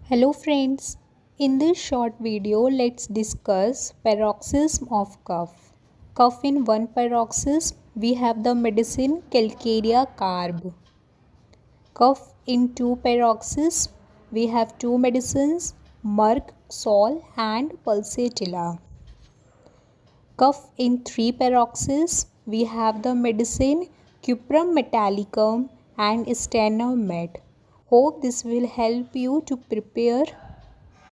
Hello friends, in this short video let's discuss paroxysm of cough. Cough in one paroxysm we have the medicine calcarea carb. Cough in two paroxysms we have two medicines Merck, Sol and Pulsatilla. Cough in three paroxysms we have the medicine Cuprum metallicum and Stenarmet. Hope this will help you to prepare